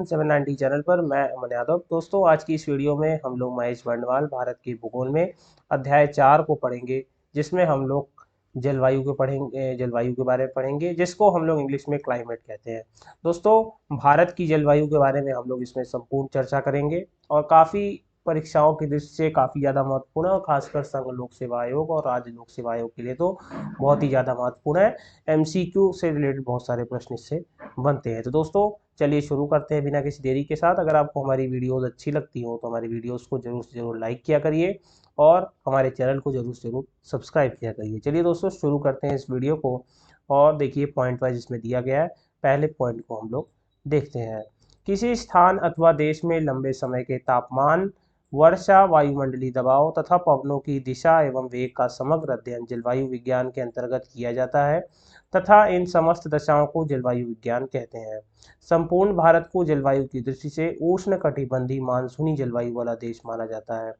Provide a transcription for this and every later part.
790 channel पर मैं अमन यादव। दोस्तों, आज की इस वीडियो में हम लोग महेश बर्णवाल भारत के भूगोल में अध्याय 4 को पढ़ेंगे, जिसमें हम लोग जलवायु के बारे में पढ़ेंगे, जिसको हम लोग इंग्लिश में क्लाइमेट कहते हैं। दोस्तों, भारत की जलवायु के बारे में हम लोग इसमें संपूर्ण चर्चा करेंगे और काफ़ी परीक्षाओं की दृष्टि से काफ़ी ज़्यादा महत्वपूर्ण है, और खासकर संघ लोक सेवा आयोग और राज्य लोक सेवा आयोग के लिए तो बहुत ही ज़्यादा महत्वपूर्ण है। एमसीक्यू से रिलेटेड बहुत सारे प्रश्न इससे बनते हैं। तो दोस्तों, चलिए शुरू करते हैं बिना किसी देरी के साथ। अगर आपको हमारी वीडियोस अच्छी लगती हो तो हमारी वीडियोस को जरूर से जरूर लाइक किया करिए और हमारे चैनल को जरूर से जरूर सब्सक्राइब किया करिए। चलिए दोस्तों, शुरू करते हैं इस वीडियो को। और देखिए, पॉइंट वाइज इसमें दिया गया है। पहले पॉइंट को हम लोग देखते हैं। किसी स्थान अथवा देश में लंबे समय के तापमान, वर्षा, वायुमंडलीय दबाव तथा पवनों की दिशा एवं वेग का समग्र अध्ययन जलवायु विज्ञान के अंतर्गत किया जाता है तथा इन समस्त दशाओं को जलवायु विज्ञान कहते हैं। संपूर्ण भारत को जलवायु की दृष्टि से उष्णकटिबंधीय मानसूनी जलवायु वाला देश माना जाता है।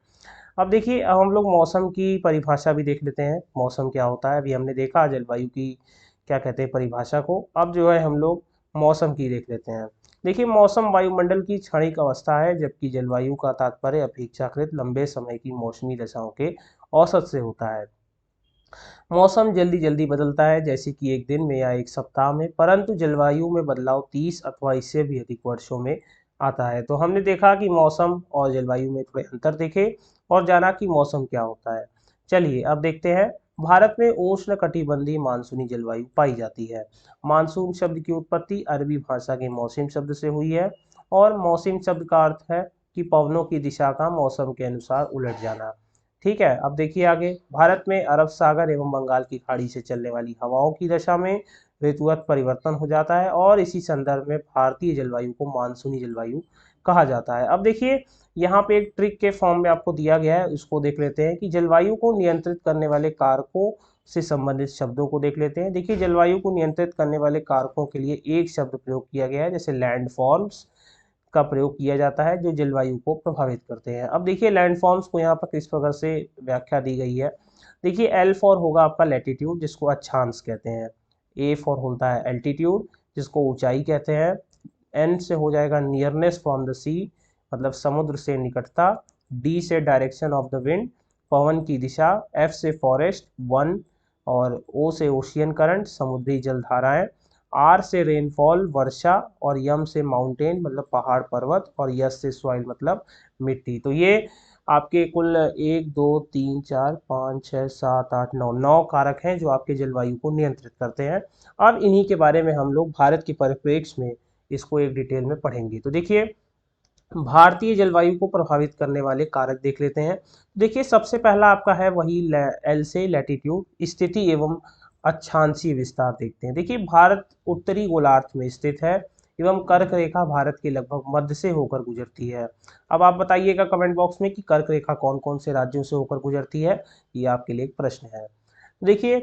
अब देखिए, अब हम लोग मौसम की परिभाषा भी देख लेते हैं। मौसम क्या होता है? अभी हमने देखा जलवायु की क्या कहते हैं परिभाषा को। अब जो है हम लोग मौसम की देख लेते हैं। देखिए, मौसम वायुमंडल की क्षणिक अवस्था है, जबकि जलवायु का तात्पर्य अपेक्षाकृत लंबे समय की मौसमी दशाओं के औसत से होता है। मौसम जल्दी जल्दी बदलता है, जैसे कि एक दिन में या एक सप्ताह में, परंतु जलवायु में बदलाव 30 अथवा इससे भी अधिक वर्षों में आता है। तो हमने देखा कि मौसम और जलवायु में थोड़े अंतर देखे और जाना कि मौसम क्या होता है। चलिए अब देखते हैं। भारत में उष्ण कटिबंधीय मानसूनी जलवायु पाई जाती है। मानसून शब्द की उत्पत्ति अरबी भाषा के मौसम शब्द से हुई है, और मौसम शब्द का अर्थ है कि पवनों की दिशा का मौसम के अनुसार उलट जाना। ठीक है, अब देखिए आगे। भारत में अरब सागर एवं बंगाल की खाड़ी से चलने वाली हवाओं की दशा में ऋतुगत परिवर्तन हो जाता है, और इसी संदर्भ में भारतीय जलवायु को मानसूनी जलवायु कहा जाता है। अब देखिए, यहाँ पे एक ट्रिक के फॉर्म में आपको दिया गया है, उसको देख लेते हैं कि जलवायु को नियंत्रित करने वाले कारकों से संबंधित शब्दों को देख लेते हैं। देखिए, जलवायु को नियंत्रित करने वाले कारकों के लिए एक शब्द प्रयोग किया गया है, जैसे लैंडफॉर्म्स का प्रयोग किया जाता है, जो जलवायु को प्रभावित करते हैं। अब देखिए, लैंडफॉर्म्स को यहाँ पर किस प्रकार से व्याख्या दी गई है। देखिए, एल फॉर होगा आपका लैटिट्यूड, जिसको अक्षांश कहते हैं। ए फॉर होता है एल्टीट्यूड, जिसको ऊंचाई कहते हैं। एन से हो जाएगा नियरनेस फ्रॉम द सी, मतलब समुद्र से निकटता। डी से डायरेक्शन ऑफ द विंड, पवन की दिशा। एफ से फॉरेस्ट वन, और ओ से ओशियन करंट, समुद्री जलधाराएं। आर से रेनफॉल वर्षा, और यम से माउंटेन मतलब पहाड़ पर्वत, और यस से सॉइल मतलब मिट्टी। तो ये आपके कुल 1 2 3 4 5 6 7 8 9 कारक हैं जो आपके जलवायु को नियंत्रित करते हैं। अब इन्हीं के बारे में हम लोग भारत के परिप्रेक्ष्य में इसको एक डिटेल में पढ़ेंगे। तो देखिए, भारतीय जलवायु को प्रभावित करने वाले कारक देख लेते हैं। देखिए, सबसे पहला आपका है वही एल से लैटिट्यूड, स्थिति एवं अक्षांशीय विस्तार देखते हैं। देखिए, भारत उत्तरी गोलार्ध में स्थित है एवं कर्क रेखा भारत के लगभग मध्य से होकर गुजरती है। अब आप बताइएगा कमेंट बॉक्स में कि कर्क रेखा कौन कौन से राज्यों से होकर गुजरती है। ये आपके लिए एक प्रश्न है। देखिए,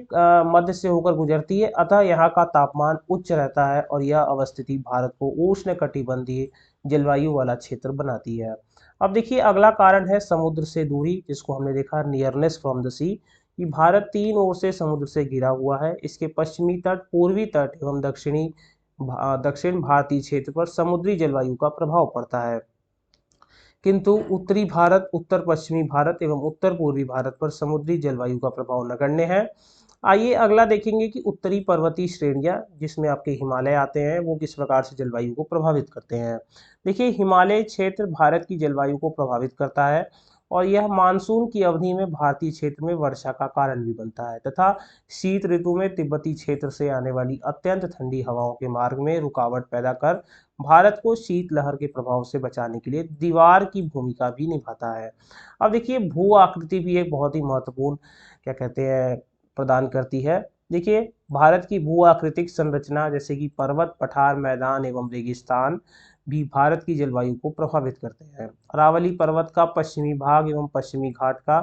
मध्य से होकर गुजरती है, अतः यहाँ का तापमान उच्च रहता है, और यह अवस्थिति भारत को उष्ण कटिबंधीय जलवायु वाला क्षेत्र बनाती है। अब देखिए, अगला कारण है समुद्र से दूरी, जिसको हमने देखा नियरनेस फ्रॉम द सी, कि भारत तीन ओर से समुद्र से घिरा हुआ है। इसके पश्चिमी तट, पूर्वी तट एवं दक्षिण भारतीय क्षेत्र पर समुद्री जलवायु का प्रभाव पड़ता है, किंतु उत्तरी भारत, उत्तर पश्चिमी भारत एवं उत्तर पूर्वी भारत पर समुद्री जलवायु का प्रभाव नगण्य है। आइए अगला देखेंगे कि उत्तरी पर्वतीय श्रेणियां, जिसमें आपके हिमालय आते हैं, वो किस प्रकार से जलवायु को प्रभावित करते हैं। देखिए, हिमालय क्षेत्र भारत की जलवायु को प्रभावित करता है, और यह मानसून की अवधि में भारतीय क्षेत्र में वर्षा का कारण भी बनता है, तथा शीत ऋतु में तिब्बती क्षेत्र से आने वाली अत्यंत ठंडी हवाओं के मार्ग में रुकावट पैदा कर भारत को शीतलहर के प्रभाव से बचाने के लिए दीवार की भूमिका भी निभाता है। अब देखिए, भू आकृति भी एक बहुत ही महत्वपूर्ण क्या कहते हैं प्रदान करती है। देखिए, भारत की भू आकृतिक संरचना, जैसे कि पर्वत, पठार, मैदान एवं रेगिस्तान, भी भारत की जलवायु को प्रभावित करते हैं। अरावली पर्वत का पश्चिमी भाग एवं पश्चिमी घाट का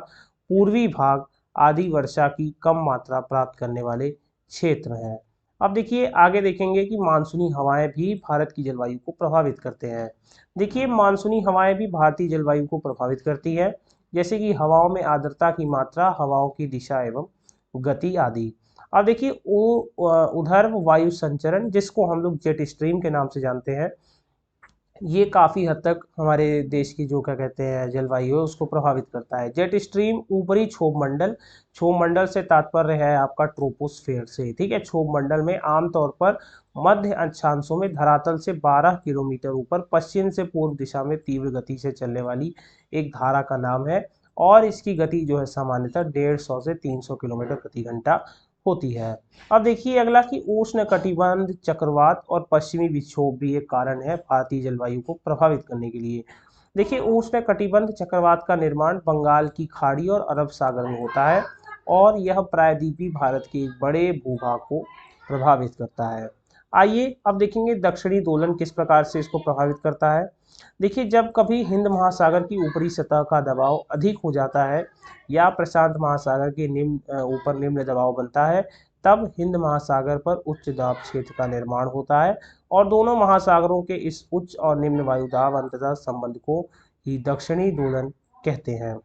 पूर्वी भाग आदि वर्षा की कम मात्रा प्राप्त करने वाले क्षेत्र हैं। अब देखिए, आगे देखेंगे कि मानसूनी हवाएं भी भारत की जलवायु को प्रभावित करते हैं। देखिए, मानसूनी हवाएं भी भारतीय जलवायु को प्रभावित करती है, जैसे कि हवाओं में आर्द्रता की मात्रा, हवाओं की दिशा एवं गति आदि। अब देखिए, उधर वायु संचरण, जिसको हम लोग जेट स्ट्रीम के नाम से जानते हैं, ये काफ़ी हद तक हमारे देश की जो क्या कहते हैं जलवायु है उसको प्रभावित करता है। जेट स्ट्रीम ऊपरी क्षोभ मंडल, क्षोभ मंडल से तात्पर्य है आपका ट्रोपोस्फेयर से, ठीक है। क्षोभ मंडल में आमतौर पर मध्य अक्षांशों में धरातल से 12 किलोमीटर ऊपर पश्चिम से पूर्व दिशा में तीव्र गति से चलने वाली एक धारा का नाम है, और इसकी गति जो है सामान्यतः 150 से 300 किलोमीटर प्रति घंटा होती है। अब देखिए अगला कि उष्ण कटिबंध चक्रवात और पश्चिमी विक्षोभ भी एक कारण है भारतीय जलवायु को प्रभावित करने के लिए। देखिए उष्ण कटिबंध चक्रवात का निर्माण बंगाल की खाड़ी और अरब सागर में होता है, और यह प्रायद्वीपीय भारत के एक बड़े भूभाग को प्रभावित करता है। आइए अब देखेंगे दक्षिणी दोलन किस प्रकार से इसको प्रभावित करता है। देखिए जब कभी हिंद महासागर की ऊपरी सतह का दबाव अधिक हो जाता है या प्रशांत महासागर के ऊपर निम्न दबाव बनता है, तब हिंद महासागर पर उच्च दाब क्षेत्र का निर्माण होता है, और दोनों महासागरों के इस उच्च और निम्न वायुदाब अंततः संबंध को ही दक्षिणी दोलन कहते हैं।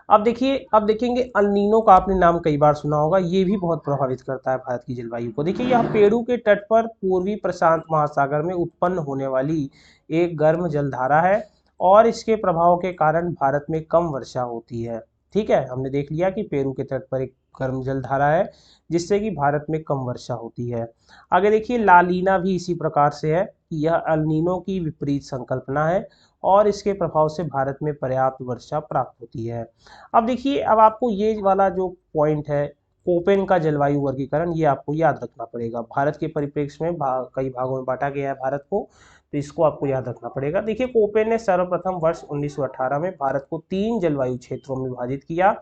अब देखिए अब देखेंगे अल नीनो का आपने नाम कई बार सुना होगा, ये भी बहुत प्रभावित करता है भारत की जलवायु को। देखिए यह पेरू के तट पर पूर्वी प्रशांत महासागर में उत्पन्न होने वाली एक गर्म जलधारा है, और इसके प्रभाव के कारण भारत में कम वर्षा होती है। ठीक है, हमने देख लिया कि पेरू के तट पर एक गर्म जलधारा है जिससे कि भारत में कम वर्षा होती है। आगे देखिए लालीना भी इसी प्रकार से है कि यह अल नीनो की विपरीत संकल्पना है, और इसके प्रभाव से भारत में पर्याप्त वर्षा प्राप्त होती है। अब देखिए अब आपको ये वाला जो पॉइंट है कोपेन का जलवायु वर्गीकरण, ये आपको याद रखना पड़ेगा। भारत के परिप्रेक्ष्य में कई भागों में बांटा गया है भारत को, तो इसको आपको याद रखना पड़ेगा। देखिए कोपेन ने सर्वप्रथम वर्ष 1918 में भारत को 3 जलवायु क्षेत्रों में विभाजित किया,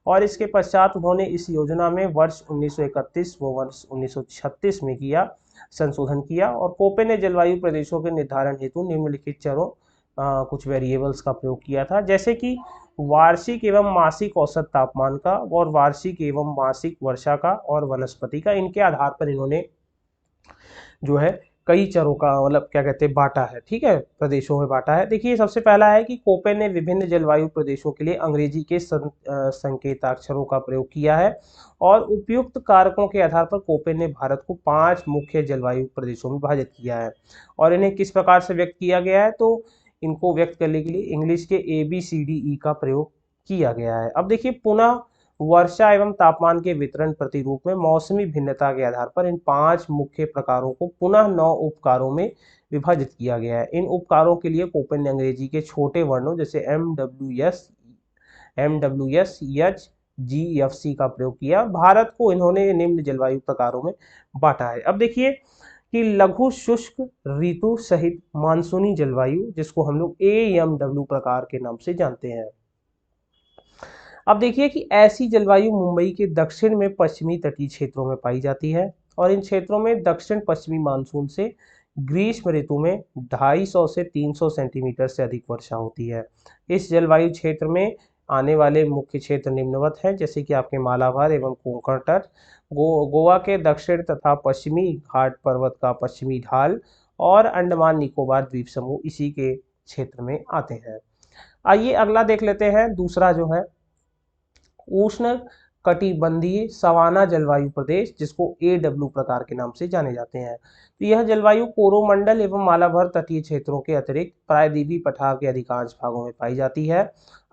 और इसके पश्चात उन्होंने इस योजना में वर्ष 1931 व वर्ष 1936 में किया संशोधन किया, और कोपेन ने जलवायु प्रदेशों के निर्धारण हेतु निम्नलिखित चरों कुछ वेरिएबल्स का प्रयोग किया था, जैसे कि वार्षिक एवं मासिक औसत तापमान का, और वार्षिक एवं मासिक वर्षा का, और वनस्पति का। इनके आधार पर इन्होंने जो है कई चरों का मतलब क्या कहते हैं बांटा है, ठीक है, प्रदेशों में बांटा है। देखिए सबसे पहला है कि कोपेन ने विभिन्न जलवायु प्रदेशों के लिए अंग्रेजी के संकेताक्षरों का प्रयोग किया है, और उपयुक्त कारकों के आधार पर कोपेन ने भारत को 5 मुख्य जलवायु प्रदेशों में विभाजित किया है। और इन्हें किस प्रकार से व्यक्त किया गया है, तो इनको व्यक्त करने के लिए इंग्लिश के ABCDE का प्रयोग किया गया है। अब देखिए पुनः वर्षा एवं तापमान के वितरण प्रतिरूप में मौसमी भिन्नता के आधार पर इन 5 मुख्य प्रकारों को पुनः 9 उपकारों में विभाजित किया गया है। इन उपकारों के लिए कोपेन ने अंग्रेजी के छोटे वर्णों जैसे MWS, H, GFC का प्रयोग किया। भारत को इन्होंने निम्न जलवायु प्रकारों में बांटा है। अब देखिए कि लघु शुष्क ऋतु सहित मानसूनी जलवायु, जिसको हम लोग AMW प्रकार के नाम से जानते हैं। अब देखिए कि ऐसी जलवायु मुंबई के दक्षिण में पश्चिमी तटीय क्षेत्रों में पाई जाती है, और इन क्षेत्रों में दक्षिण पश्चिमी मानसून से ग्रीष्म ऋतु में 250 से 300 सेंटीमीटर से अधिक वर्षा होती है। इस जलवायु क्षेत्र में आने वाले मुख्य क्षेत्र निम्नवत हैं, जैसे कि आपके मालाबार एवं कोंकण तट, गोवा के दक्षिण तथा पश्चिमी घाट पर्वत का पश्चिमी ढाल, और अंडमान निकोबार द्वीप समूह इसी के क्षेत्र में आते हैं। आइए अगला देख लेते हैं, दूसरा जो है उष्ण कटिबंधीय सवाना जलवायु प्रदेश, जिसको AW प्रकार के नाम से जाने जाते हैं। तो यह जलवायु कोरोमंडल एवं मालाभर तटीय क्षेत्रों के अतिरिक्त प्रायद्वीपीय पठार के अधिकांश भागों में पाई जाती है,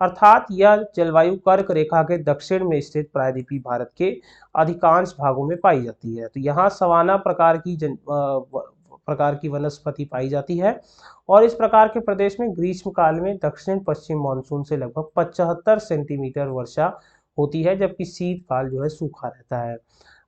अर्थात यह जलवायु कर्क रेखा के दक्षिण में स्थित प्रायद्वीपीय भारत के अधिकांश भागों में पाई जाती है। तो यहाँ सवाना प्रकार की वनस्पति पाई जाती है, और इस प्रकार के प्रदेश में ग्रीष्म काल में दक्षिण पश्चिम मानसून से लगभग 75 सेंटीमीटर वर्षा होती है, जबकि शीतकाल जो है सूखा रहता है।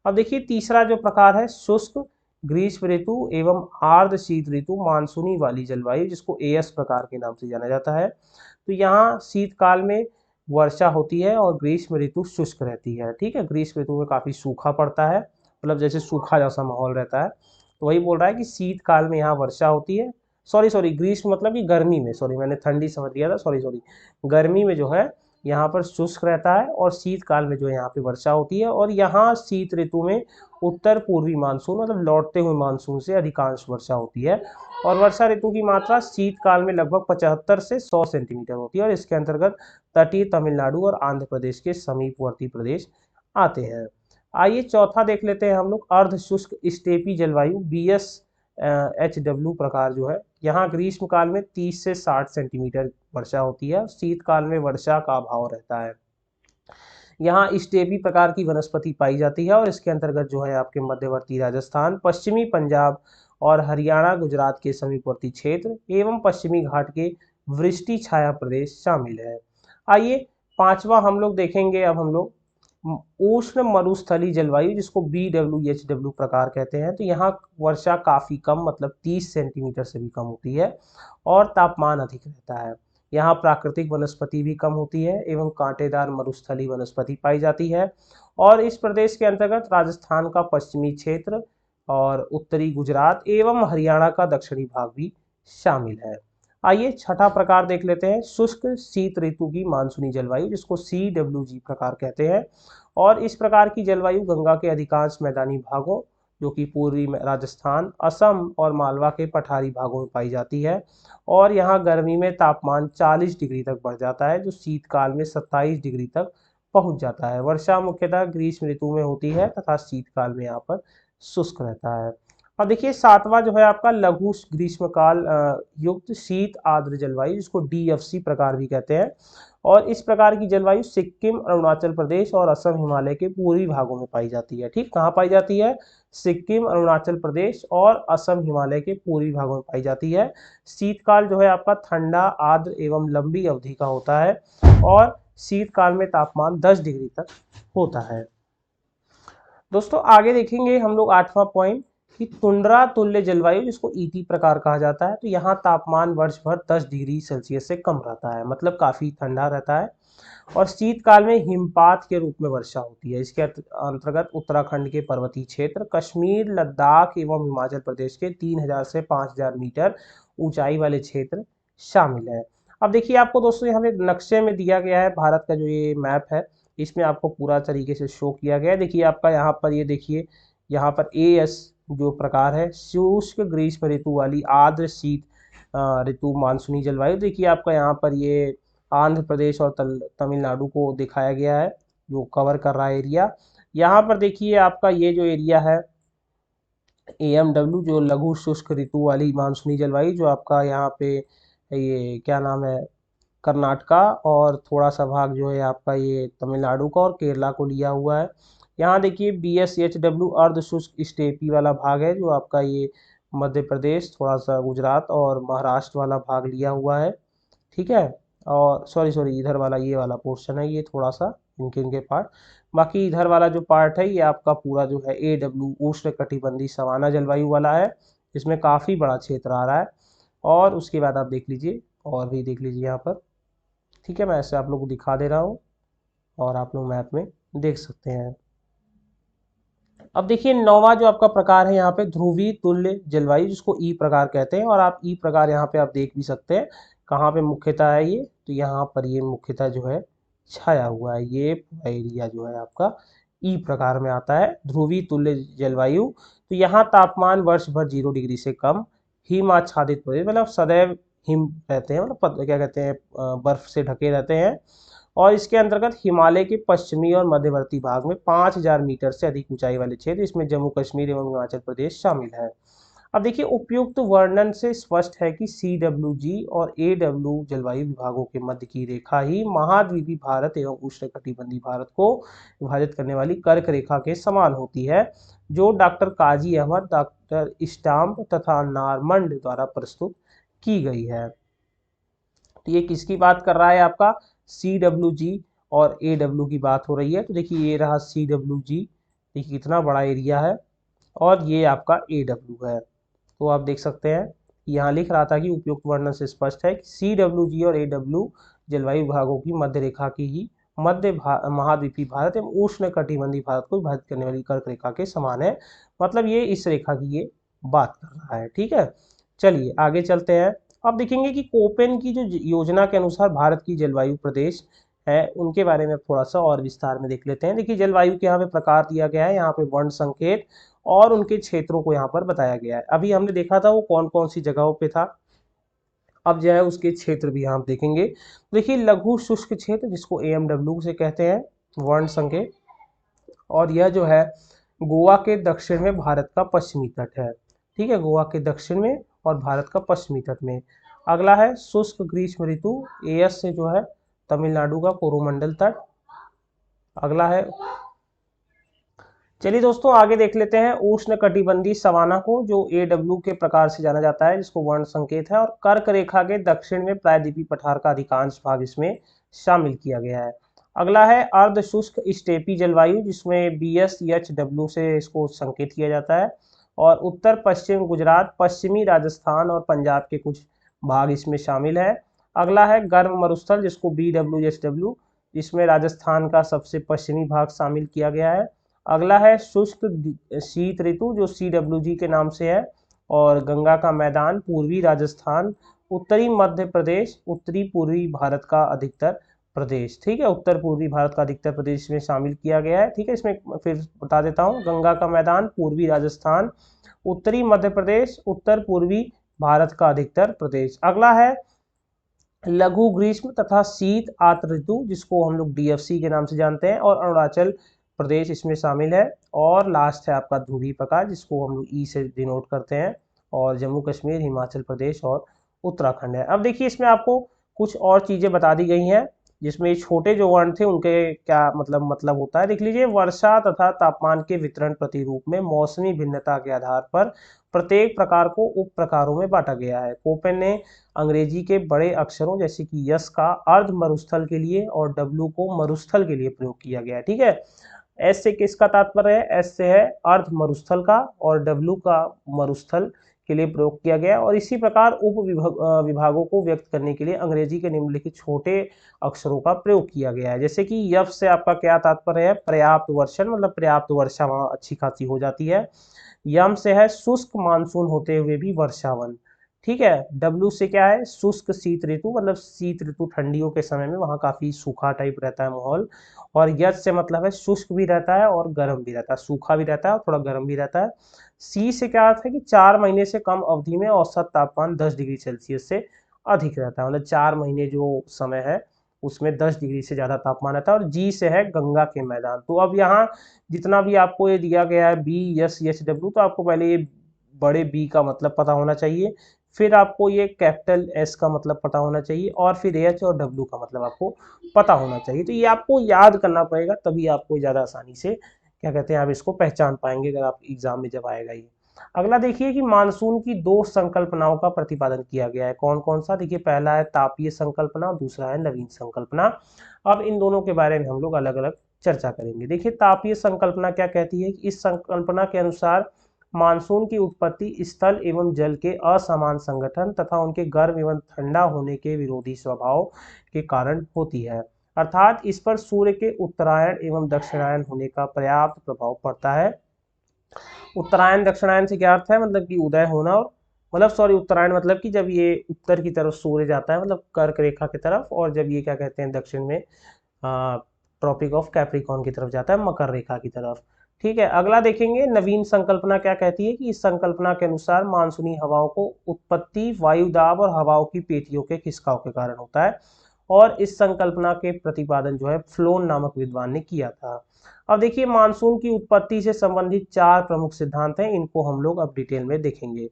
अब देखिए तीसरा जो प्रकार है शुष्क ग्रीष्म ऋतु एवं आर्द्र शीत ऋतु मानसूनी वाली जलवायु, जिसको AS प्रकार के नाम से जाना जाता है। तो यहाँ शीतकाल में वर्षा होती है, और ग्रीष्म ऋतु शुष्क रहती है। ठीक है, ग्रीष्म ऋतु में काफी सूखा पड़ता है, मतलब जैसे सूखा जैसा माहौल रहता है। तो वही बोल रहा है कि शीतकाल में यहाँ वर्षा होती है, सॉरी ग्रीष्म मतलब कि गर्मी में, सॉरी मैंने ठंडी समझ लिया था, सॉरी गर्मी में जो है यहाँ पर शुष्क रहता है, और शीतकाल में जो है यहाँ पे वर्षा होती है। और यहाँ शीत ऋतु में उत्तर पूर्वी मानसून मतलब लौटते हुए मानसून से अधिकांश वर्षा होती है, और वर्षा ऋतु की मात्रा शीतकाल में लगभग 75 से 100 सेंटीमीटर होती है, और इसके अंतर्गत तटीय तमिलनाडु और आंध्र प्रदेश के समीपवर्ती प्रदेश आते हैं। आइए चौथा देख लेते हैं हम लोग अर्ध शुष्क स्टेपी जलवायु HW प्रकार जो है, यहाँ ग्रीष्म काल में 30 से 60 सेंटीमीटर वर्षा होती है, शीतकाल में वर्षा का अभाव रहता है। यहाँ स्टेपी प्रकार की वनस्पति पाई जाती है और इसके अंतर्गत जो है आपके मध्यवर्ती राजस्थान, पश्चिमी पंजाब और हरियाणा, गुजरात के समीपवर्ती क्षेत्र एवं पश्चिमी घाट के वृष्टि छाया प्रदेश शामिल है। आइए पांचवा हम लोग देखेंगे, अब हम लोग उष्ण मरुस्थलीय जलवायु, जिसको BWHW प्रकार कहते हैं। तो यहाँ वर्षा काफी कम, मतलब 30 सेंटीमीटर से भी कम होती है और तापमान अधिक रहता है। यहाँ प्राकृतिक वनस्पति भी कम होती है एवं कांटेदार मरुस्थलीय वनस्पति पाई जाती है। और इस प्रदेश के अंतर्गत राजस्थान का पश्चिमी क्षेत्र और उत्तरी गुजरात एवं हरियाणा का दक्षिणी भाग भी शामिल है। आइए छठा प्रकार देख लेते हैं, शुष्क शीत ऋतु की मानसूनी जलवायु, जिसको CWG प्रकार कहते हैं। और इस प्रकार की जलवायु गंगा के अधिकांश मैदानी भागों, जो कि पूर्वी राजस्थान, असम और मालवा के पठारी भागों में पाई जाती है। और यहाँ गर्मी में तापमान 40 डिग्री तक बढ़ जाता है, जो शीतकाल में 27 डिग्री तक पहुंच जाता है। वर्षा मुख्यतः ग्रीष्म ऋतु में होती है तथा शीतकाल में यहाँ पर शुष्क रहता है। अब देखिए सातवां जो है आपका लघु ग्रीष्मकाल युक्त शीत आर्द्र जलवायु, जिसको DFC प्रकार भी कहते हैं। और इस प्रकार की जलवायु सिक्किम, अरुणाचल प्रदेश और असम, हिमालय के पूर्वी भागों में पाई जाती है। ठीक, कहाँ पाई जाती है? सिक्किम, अरुणाचल प्रदेश और असम, हिमालय के पूर्वी भागों में पाई जाती है। शीतकाल जो है आपका ठंडा, आर्द्र एवं लंबी अवधि का होता है और शीतकाल में तापमान 10 डिग्री तक होता है। दोस्तों आगे देखेंगे हम लोग आठवां पॉइंट कि तुंड्रा तुल्य जलवायु, जिसको ET प्रकार कहा जाता है। तो यहाँ तापमान वर्ष भर 10 डिग्री सेल्सियस से कम रहता है, मतलब काफी ठंडा रहता है। और शीतकाल में हिमपात के रूप में वर्षा होती है। इसके अंतर्गत उत्तराखंड के पर्वतीय क्षेत्र, कश्मीर, लद्दाख एवं हिमाचल प्रदेश के 3000 से 5000 मीटर ऊंचाई वाले क्षेत्र शामिल है। अब देखिए आपको दोस्तों यहाँ पे नक्शे में दिया गया है भारत का जो ये मैप है, इसमें आपको पूरा तरीके से शो किया गया है। देखिए आपका यहाँ पर ये देखिए, यहाँ पर AS जो प्रकार है, शुष्क ग्रीष्म ऋतु वाली आर्द्र शीत ऋतु मानसूनी जलवायु। देखिए आपका यहाँ पर ये आंध्र प्रदेश और तमिलनाडु को दिखाया गया है, जो कवर कर रहा है एरिया। यहाँ पर देखिए आपका ये जो एरिया है AMW, जो लघु शुष्क ऋतु वाली मानसूनी जलवायु, जो आपका यहाँ पे ये क्या नाम है, कर्नाटका और थोड़ा सा भाग जो है आपका ये तमिलनाडु का और केरला को लिया हुआ है। यहाँ देखिए BSHW अर्ध शुष्क स्टेपी वाला भाग है, जो आपका ये मध्य प्रदेश, थोड़ा सा गुजरात और महाराष्ट्र वाला भाग लिया हुआ है। ठीक है, और सॉरी इधर वाला ये वाला पोर्शन है, ये थोड़ा सा इनके पार्ट, बाकी इधर वाला जो पार्ट है ये आपका पूरा जो है AW उष्ण कटिबंधीय सवाना जलवायु वाला है, इसमें काफ़ी बड़ा क्षेत्र आ रहा है। और उसके बाद आप देख लीजिए और भी देख लीजिए यहाँ पर। ठीक है, मैं ऐसे आप लोग को दिखा दे रहा हूँ और आप लोग मैप में देख सकते हैं। अब देखिए नौवां जो आपका प्रकार है यहाँ पे ध्रुवीय तुल्य जलवायु, जिसको E प्रकार कहते हैं। और आप E प्रकार यहाँ पे आप देख भी सकते हैं कहाँ पे मुख्यतः है ये, तो यहाँ पर ये मुख्यतः जो है छाया हुआ है, ये पूरा एरिया जो है आपका E प्रकार में आता है, ध्रुवीय तुल्य जलवायु। तो यहाँ तापमान वर्ष भर 0 डिग्री से कम, हिम आच्छादित प्रदेश, मतलब सदैव हिम रहते हैं, मतलब क्या कहते हैं, बर्फ से ढके रहते हैं। और इसके अंतर्गत हिमालय के पश्चिमी और मध्यवर्ती भाग में 5000 मीटर से अधिक ऊंचाई वाले क्षेत्र, इसमें जम्मू कश्मीर एवं हिमाचल प्रदेश शामिल है। अब देखिए उपयुक्त वर्णन से स्पष्ट है कि CWG और AW जलवायु विभागों के मध्य की रेखा ही महाद्वीपीय भारत एवं उष्णकटिबंधीय भारत को विभाजित करने वाली कर्क रेखा के समान होती है, जो डॉक्टर काजी अहमद, डॉक्टर स्टाम्प तथा नारमंड द्वारा प्रस्तुत की गई है। तो ये किसकी बात कर रहा है, आपका CWG और AW की बात हो रही है। तो देखिए ये रहा CWG, देखिए कितना बड़ा एरिया है, और ये आपका AW है। तो आप देख सकते हैं यहाँ लिख रहा था कि उपयुक्त वर्णन से स्पष्ट है कि CWG और AW जलवायु विभागों की मध्य रेखा की ही मध्य महाद्वीपीय भारत एवं उष्ण कटिबंधीय भारत को विभाजित करने वाली कर्क रेखा के समान है, मतलब ये इस रेखा की ये बात कर रहा है। ठीक है, चलिए आगे चलते हैं। अब देखेंगे कि कोपेन की जो योजना के अनुसार भारत की जलवायु प्रदेश है, उनके बारे में थोड़ा सा और विस्तार में देख लेते हैं। देखिए जलवायु के यहाँ पे प्रकार दिया गया है, यहाँ पे वर्ण संकेत और उनके क्षेत्रों को यहाँ पर बताया गया है। अभी हमने देखा था वो कौन कौन सी जगहों पे था, अब जो है उसके क्षेत्र भी हम देखेंगे। देखिए लघु शुष्क क्षेत्र, जिसको AMW से कहते हैं, वर्ण संकेत, और यह जो है गोवा के दक्षिण में भारत का पश्चिमी तट है। ठीक है, गोवा के दक्षिण में और भारत का पश्चिमी तट में। अगला है शुष्क ग्रीष्म ऋतु, एएस से जो है तमिलनाडु का कोरोमंडल तट। अगला है, चलिए दोस्तों आगे देख लेते हैं उष्ण कटिबंधीय सवाना को, जो AW के प्रकार से जाना जाता है, जिसको वर्ण संकेत है, और कर्क रेखा के दक्षिण में प्रायद्वीपीय पठार का अधिकांश भाग इसमें शामिल किया गया है। अगला है अर्ध शुष्क स्टेपी जलवायु, जिसमें BSEHW से इसको संकेत किया जाता है, और उत्तर पश्चिम गुजरात, पश्चिमी राजस्थान और पंजाब के कुछ भाग इसमें शामिल है। अगला है गर्म मरुस्थल, जिसको BWSW, जिसमें राजस्थान का सबसे पश्चिमी भाग शामिल किया गया है। अगला है शुष्क शीत ऋतु, जो CWG के नाम से है, और गंगा का मैदान, पूर्वी राजस्थान, उत्तरी मध्य प्रदेश, उत्तरी पूर्वी भारत का अधिकतर प्रदेश। ठीक है, उत्तर पूर्वी भारत का अधिकतर प्रदेश में शामिल किया गया है। ठीक है, इसमें फिर बता देता हूँ, गंगा का मैदान, पूर्वी राजस्थान, उत्तरी मध्य प्रदेश, उत्तर पूर्वी भारत का अधिकतर प्रदेश। अगला है लघु ग्रीष्म तथा शीत आर्द्र ऋतु, जिसको हम लोग DFC के नाम से जानते हैं, और अरुणाचल प्रदेश इसमें शामिल है। और लास्ट है आपका ध्रुवीय प्रकाश, जिसको हम लोग E से डिनोट करते हैं, और जम्मू कश्मीर, हिमाचल प्रदेश और उत्तराखंड है। अब देखिए इसमें आपको कुछ और चीजें बता दी गई हैं, जिसमें छोटे जो वर्ण थे उनके क्या मतलब होता है, देख लीजिए। वर्षा तथा तापमान के वितरण प्रतिरूप में मौसमी भिन्नता के आधार पर प्रत्येक प्रकार को उप प्रकारों में बांटा गया है। कोपेन ने अंग्रेजी के बड़े अक्षरों जैसे कि यस का अर्ध मरुस्थल के लिए और डब्ल्यू को मरुस्थल के लिए प्रयोग किया गया है। ठीक है, एस से किसका तात्पर्य है, एस से है अर्ध मरुस्थल का, और डब्ल्यू का मरुस्थल के लिए प्रयोग किया गया। और इसी प्रकार उप विभागों को व्यक्त करने के लिए अंग्रेजी के निम्नलिखित छोटे अक्षरों का प्रयोग किया गया है। जैसे कि यफ से आपका क्या तात्पर्य है, पर्याप्त वर्षण, मतलब पर्याप्त वर्षा वहाँ अच्छी खासी हो जाती है। यम से है शुष्क मानसून होते हुए भी वर्षावन। ठीक है, डब्ल्यू से क्या है, शुष्क शीत ऋतु, मतलब शीत ऋतु ठंडियों के समय में वहाँ काफी सूखा टाइप रहता है माहौल। और यच से मतलब है शुष्क भी रहता है और गर्म भी रहता है, सूखा भी रहता है और थोड़ा गर्म भी रहता है। सी से क्या अर्थ है कि 4 महीने से कम अवधि में औसत तापमान 10 डिग्री सेल्सियस से अधिक रहता है, मतलब 4 महीने जो समय है उसमें 10 डिग्री से ज्यादा तापमान रहता है। और जी से है गंगा के मैदान। तो अब यहाँ जितना भी आपको ये दिया गया है BSEHW, तो आपको पहले ये बड़े बी का मतलब पता होना चाहिए, फिर आपको ये कैपिटल एस का मतलब पता होना चाहिए, और फिर एच और डब्ल्यू का मतलब आपको पता होना चाहिए। तो ये आपको याद करना पड़ेगा, तभी आपको ज़्यादा आसानी से क्या कहते हैं आप इसको पहचान पाएंगे अगर आप एग्जाम में जब आएगा ये। अगला देखिए कि मानसून की 2 संकल्पनाओं का प्रतिपादन किया गया है। कौन कौन सा, देखिए पहला है तापीय संकल्पना और दूसरा है नवीन संकल्पना। अब इन दोनों के बारे में हम लोग अलग अलग चर्चा करेंगे। देखिए तापीय संकल्पना क्या कहती है कि इस संकल्पना के अनुसार मानसून की उत्पत्ति स्थल एवं जल के असमान संगठन तथा उनके गर्म एवं ठंडा होने के विरोधी स्वभाव के कारण होती है, अर्थात इस पर सूर्य के उत्तरायण एवं दक्षिणायन होने का पर्याप्त प्रभाव पड़ता है। उत्तरायण दक्षिणायन से क्या अर्थ है, मतलब कि उदय होना, और उत्तरायण मतलब कि जब ये उत्तर की तरफ सूर्य जाता है, मतलब कर्क रेखा की तरफ, और जब ये क्या कहते हैं दक्षिण में ट्रॉपिक ऑफ कैप्रिकॉर्न की तरफ जाता है, मकर रेखा की तरफ। ठीक है, अगला देखेंगे नवीन संकल्पना क्या कहती है कि इस संकल्पना के अनुसार मानसूनी हवाओं को उत्पत्ति वायु दाब और हवाओं की पेटियों के खिसकाव के कारण होता है, और इस संकल्पना के प्रतिपादन जो है फ्लोन नामक विद्वान ने किया था। अब देखिए मानसून की उत्पत्ति से संबंधित 4 प्रमुख सिद्धांत हैं, इनको हम लोग अब डिटेल में देखेंगे।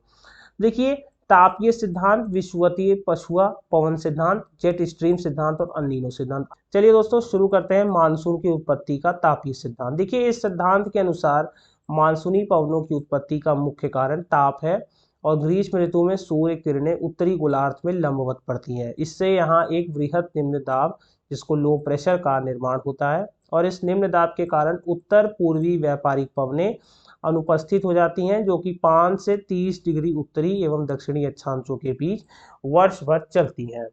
देखिए तापीय सिद्धांत, विषुवतीय पछुआ पवन सिद्धांत, जेट स्ट्रीम सिद्धांत और अल्नीनो सिद्धांत। चलिए दोस्तों शुरू करते हैं मानसून की उत्पत्ति का तापीय सिद्धांत। देखिए इस सिद्धांत के अनुसार मानसूनी पवनों की उत्पत्ति का मुख्य कारण ताप है, और ग्रीष्म ऋतु में सूर्य किरणें उत्तरी गोलार्ध में लंबवत पड़ती हैं। इससे यहाँ एक वृहद निम्न दाब, जिसको लो प्रेशर का निर्माण होता है, और इस निम्न दाब के कारण उत्तर पूर्वी व्यापारिक पवनें अनुपस्थित हो जाती हैं, जो कि 5 से 30 डिग्री उत्तरी एवं दक्षिणी अक्षांशों के बीच वर्ष भर चलती हैं।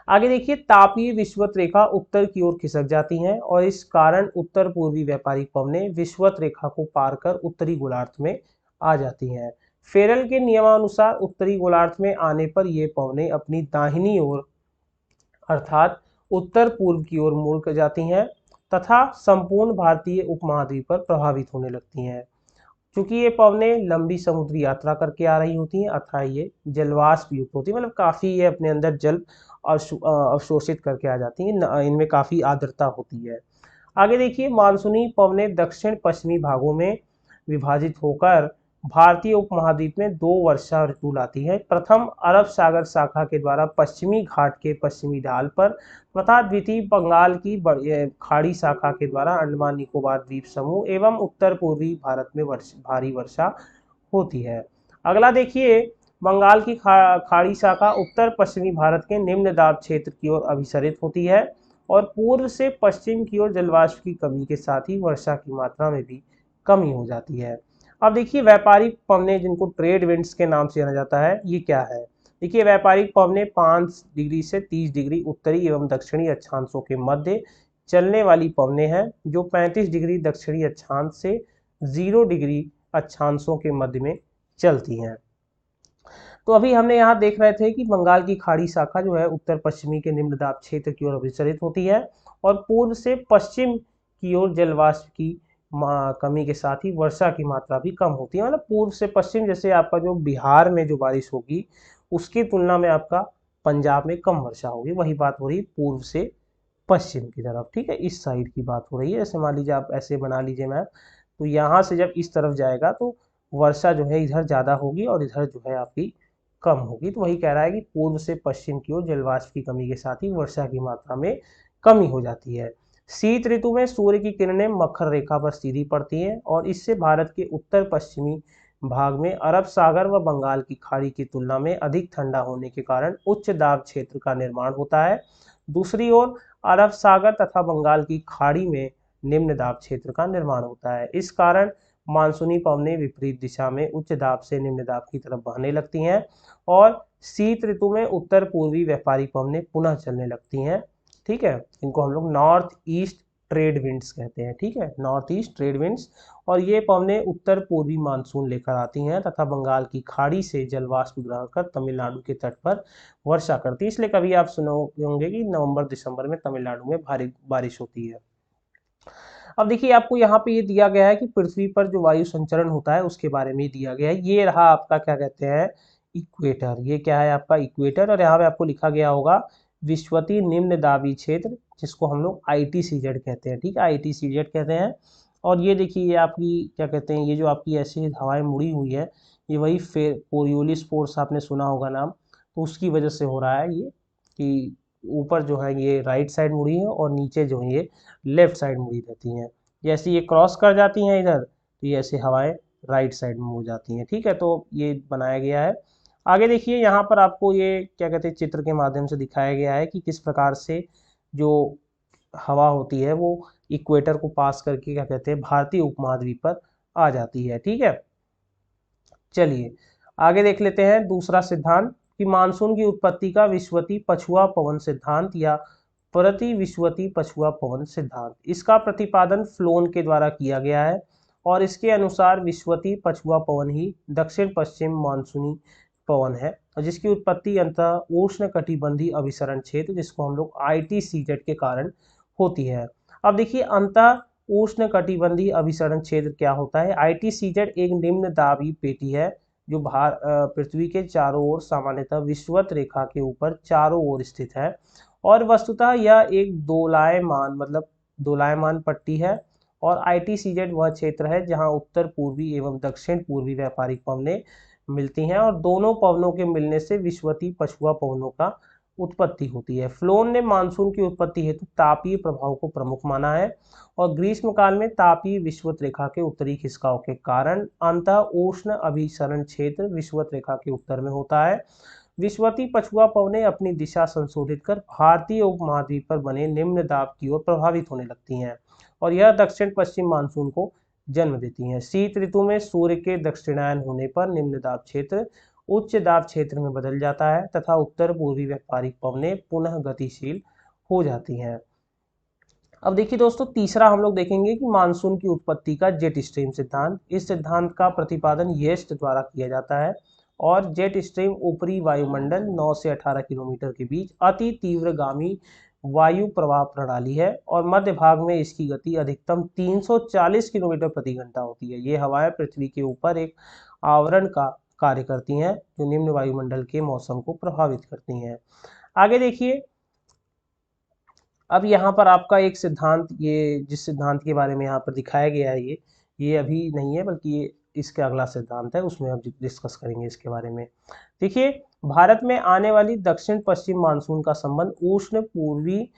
आगे देखिए तापीय विषुवत रेखा उत्तर की ओर खिसक जाती हैं, और इस कारण उत्तर पूर्वी व्यापारिक पवनें विषुवत रेखा को पार कर उत्तरी गोलार्ध में आ जाती हैं। फेरल के नियमानुसार उत्तरी गोलार्ध में आने पर ये पवनें अपनी दाहिनी ओर अर्थात उत्तर पूर्व की ओर मुड़ कर जाती हैं तथा संपूर्ण भारतीय उपमहाद्वीप पर प्रभावित होने लगती हैं। क्योंकि ये पवनें लंबी समुद्री यात्रा करके आ रही होती हैं, अतः ये जलवाष्प युक्त होती है, मतलब काफ़ी ये अपने अंदर जल अवशोषित करके आ जाती हैं, इनमें काफ़ी आर्द्रता होती है। आगे देखिए मानसूनी पवनें दक्षिण पश्चिमी भागों में विभाजित होकर भारतीय उपमहाद्वीप में 2 वर्षा ऋतु लाती है। प्रथम अरब सागर शाखा के द्वारा पश्चिमी घाट के पश्चिमी ढाल पर तथा द्वितीय बंगाल की खाड़ी शाखा के द्वारा अंडमान निकोबार द्वीप समूह एवं उत्तर पूर्वी भारत में भारी वर्षा होती है। अगला देखिए, बंगाल की खाड़ी शाखा उत्तर पश्चिमी भारत के निम्न दाब क्षेत्र की ओर अभिसरित होती है और पूर्व से पश्चिम की ओर जलवाष्प की कमी के साथ ही वर्षा की मात्रा में भी कमी हो जाती है। अब देखिए, व्यापारिक पवने जिनको ट्रेड विंड्स के नाम से जाना जाता है, ये क्या है? देखिए, व्यापारिक पवने 5 डिग्री से 30 डिग्री उत्तरी एवं दक्षिणी अक्षांशों के मध्य चलने वाली पवने हैं, जो 35 डिग्री दक्षिणी अक्षांश से 0 डिग्री अक्षांशों के मध्य में चलती हैं। तो अभी हमने यहाँ देख रहे थे कि बंगाल की खाड़ी शाखा जो है उत्तर पश्चिमी के निम्न दाब क्षेत्र की ओर अभिसरित होती है और पूर्व से पश्चिम की ओर जलवाष्प की कमी के साथ ही वर्षा की मात्रा भी कम होती है। मतलब पूर्व से पश्चिम, जैसे आपका जो बिहार में जो बारिश होगी उसकी तुलना में आपका पंजाब में कम वर्षा होगी, वही बात हो रही पूर्व से पश्चिम की तरफ। ठीक है, इस साइड की बात हो रही है। जैसे मान लीजिए आप ऐसे बना लीजिए मैप, तो यहाँ से जब इस तरफ जाएगा तो वर्षा जो है इधर ज़्यादा होगी और इधर जो है आपकी कम होगी। तो वही कह रहा है कि पूर्व से पश्चिम की ओर जलवाष्प की कमी के साथ ही वर्षा की मात्रा में कमी हो जाती है। शीत ऋतु में सूर्य की किरणें मकर रेखा पर सीधी पड़ती हैं और इससे भारत के उत्तर पश्चिमी भाग में अरब सागर व बंगाल की खाड़ी की तुलना में अधिक ठंडा होने के कारण उच्च दाब क्षेत्र का निर्माण होता है। दूसरी ओर अरब सागर तथा बंगाल की खाड़ी में निम्न दाब क्षेत्र का निर्माण होता है। इस कारण मानसूनी पवनें विपरीत दिशा में उच्च दाब से निम्न दाब की तरफ बहने लगती हैं और शीत ऋतु में उत्तर पूर्वी व्यापारी पवनें पुनः चलने लगती हैं। ठीक है, इनको हम लोग नॉर्थ ईस्ट ट्रेड विंड्स कहते हैं। ठीक है, नॉर्थ ईस्ट ट्रेड विंड्स, और ये पवनें उत्तर पूर्वी मानसून लेकर आती हैं तथा बंगाल की खाड़ी से जलवाष्प ग्रहण कर तमिलनाडु के तट पर वर्षा करती है। इसलिए कभी आप सुने होंगे कि नवंबर दिसंबर में तमिलनाडु में भारी बारिश होती है। अब देखिए, आपको यहाँ पे ये दिया गया है कि पृथ्वी पर जो वायु संचरण होता है उसके बारे में दिया गया है। ये रहा आपका क्या कहते हैं, इक्वेटर। ये क्या है आपका इक्वेटर, और यहाँ पे आपको लिखा गया होगा विश्वती निम्न दाबी क्षेत्र, जिसको हम लोग ITCZ कहते हैं। ठीक है, ITCZ कहते हैं। और ये देखिए, ये आपकी क्या कहते हैं, ये जो आपकी ऐसी हवाएं मुड़ी हुई है, ये वही कोरियोलिस फोर्स आपने सुना होगा नाम, तो उसकी वजह से हो रहा है ये, कि ऊपर जो है ये राइट साइड मुड़ी है और नीचे जो है ये लेफ्ट साइड मुड़ी रहती हैं। जैसे ये क्रॉस कर जाती हैं इधर, तो ये ऐसे हवाएं राइट साइड में हो जाती हैं। ठीक है, तो ये बनाया गया है। आगे देखिए, यहाँ पर आपको ये क्या कहते हैं, चित्र के माध्यम से दिखाया गया है कि किस प्रकार से जो हवा होती है वो इक्वेटर को पास करके क्या कहते हैं भारतीय उपमहाद्वीप पर आ जाती है। ठीक है, चलिए आगे देख लेते हैं दूसरा सिद्धांत, कि मानसून की उत्पत्ति का विश्वती पछुआ पवन सिद्धांत या प्रति विश्वती पछुआ पवन सिद्धांत। इसका प्रतिपादन फ्लोन के द्वारा किया गया है और इसके अनुसार विश्वती पछुआ पवन ही दक्षिण पश्चिम मानसूनी पवन है और जिसकी उत्पत्ति अंततः उष्ण कटिबंधीय अभिसरण क्षेत्र, जिसको हम लोग ITCZ के कारण होती है। अब देखिए, अंततः उष्ण कटिबंधीय अभिसरण क्षेत्र क्या होता है? ITCZ एक निम्न दाबी पेटी है जो पृथ्वी के चारों ओर सामान्यतः विषुवत रेखा के ऊपर चारों ओर स्थित है और वस्तुतः यह एक दोलायमान पट्टी है। और ITCZ वह क्षेत्र है जहां उत्तर पूर्वी एवं दक्षिण पूर्वी व्यापारिक पवनें मिलती हैं और दोनों पवनों के मिलने से विषुवती पछुआ पवनों का उत्पत्ति होती है। फ्लोन ने मानसून की उत्पत्ति हेतु तापीय प्रभाव को प्रमुख माना है और ग्रीष्म काल में तापीय विषुवत रेखा के उत्तरी खिसकाव के कारण अंतः उष्ण अभिसरण क्षेत्र विषुवत रेखा के उत्तर में होता है। विषुवती पछुआ पवनें अपनी दिशा संशोधित कर भारतीय उपमहाद्वीप पर बने निम्न दाब की ओर प्रभावित होने लगती हैं और यह दक्षिण पश्चिम मानसून को जन्म देती हैं। शीत ऋतु में सूर्य के दक्षिणायन होने पर निम्न दाब क्षेत्र उच्च दाब क्षेत्र में बदल जाता है तथा उत्तर पूर्वी व्यापारिक पवनें पुनः गतिशील हो जाती हैं। अब देखिए दोस्तों, तीसरा हम लोग देखेंगे कि मानसून की उत्पत्ति का जेट स्ट्रीम सिद्धांत। इस सिद्धांत का प्रतिपादन येस्ट द्वारा किया जाता है और जेट स्ट्रीम ऊपरी वायुमंडल 9 से 18 किलोमीटर के बीच अति तीव्रगामी वायु प्रवाह प्रणाली है और मध्य भाग में इसकी गति अधिकतम 340 किलोमीटर प्रति घंटा होती है। ये हवाएं पृथ्वी के ऊपर एक आवरण का कार्य करती हैं जो निम्न वायुमंडल के मौसम को प्रभावित करती हैं। आगे देखिए, अब यहाँ पर आपका एक सिद्धांत, ये जिस सिद्धांत के बारे में यहाँ पर दिखाया गया है, ये अभी नहीं है बल्कि ये इसके अगला सिद्धांत है, उसमें अब डिस्कस करेंगे इसके बारे में। देखिए, भारत में आने वाली दक्षिण पश्चिम मानसून का संबंध उष्ण पूर्वी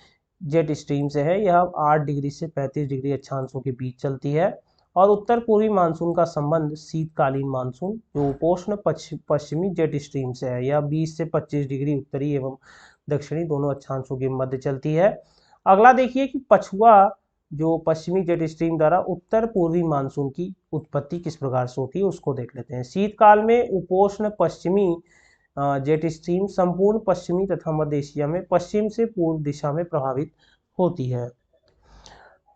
जेट स्ट्रीम से है। यह 8 डिग्री से 35 डिग्री अक्षांशों के बीच चलती है। और उत्तर पूर्वी मानसून का संबंध शीतकालीन मानसून जो उपोष्ण पश्चिमी जेट स्ट्रीम से है। यह 20 से 25 डिग्री उत्तरी एवं दक्षिणी दोनों अक्षांशों के मध्य चलती है। अगला देखिए कि पछुआ जो पश्चिमी जेट स्ट्रीम द्वारा उत्तर पूर्वी मानसून की उत्पत्ति किस प्रकार से होती है उसको देख लेते हैं। शीतकाल में उपोष्ण पश्चिमी जेट स्ट्रीम संपूर्ण पश्चिमी तथा मध्य एशिया में पश्चिम से पूर्व दिशा में प्रभावित होती है।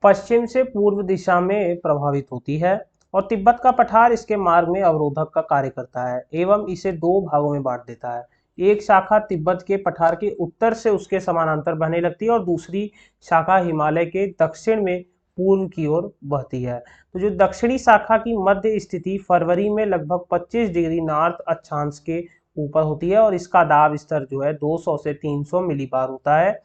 पश्चिम से पूर्व दिशा में प्रभावित होती है और तिब्बत का पठार इसके मार्ग में अवरोधक का कार्य करता है एवं इसे दो भागों में बांट देता है। एक शाखा तिब्बत के पठार के उत्तर से उसके समानांतर बहने लगती है और दूसरी शाखा हिमालय के दक्षिण में पूर्व की ओर बहती है। तो जो दक्षिणी शाखा की मध्य स्थिति फरवरी में लगभग 25 डिग्री नॉर्थ अक्षांश के ऊपर होती है और इसका दाब स्तर जो है 200 से 300 मिलीबार होता है।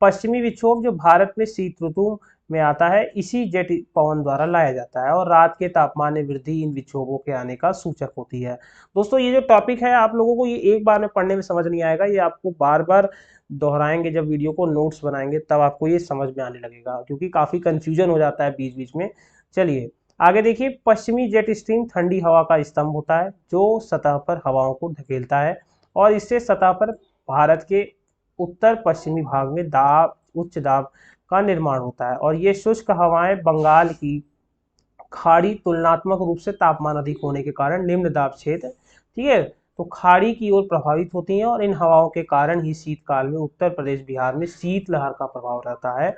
पश्चिमी विक्षोभ जो भारत में शीत ऋतु में आता है इसी जेट पवन द्वारा लाया जाता है और रात के तापमान में वृद्धि इन विक्षोभों के आने का सूचक होती है। दोस्तों, ये जो टॉपिक है आप लोगों को ये एक बार में पढ़ने में समझ नहीं आएगा, ये आपको बार बार दोहराएंगे, जब वीडियो को नोट्स बनाएंगे तब आपको ये समझ में आने लगेगा, क्योंकि काफी कंफ्यूजन हो जाता है बीच बीच में। चलिए आगे देखिए, पश्चिमी जेट स्ट्रीम ठंडी हवा का स्तंभ होता है जो सतह पर हवाओं को धकेलता है और इससे सतह पर भारत के उत्तर पश्चिमी भाग में उच्च दाब का निर्माण होता है और ये शुष्क हवाएं बंगाल की खाड़ी तुलनात्मक रूप से तापमान अधिक होने के कारण निम्न दाब क्षेत्र, ठीक है, तो खाड़ी की ओर प्रभावित होती हैं और इन हवाओं के कारण ही शीतकाल में उत्तर प्रदेश बिहार में शीतलहर का प्रभाव रहता है।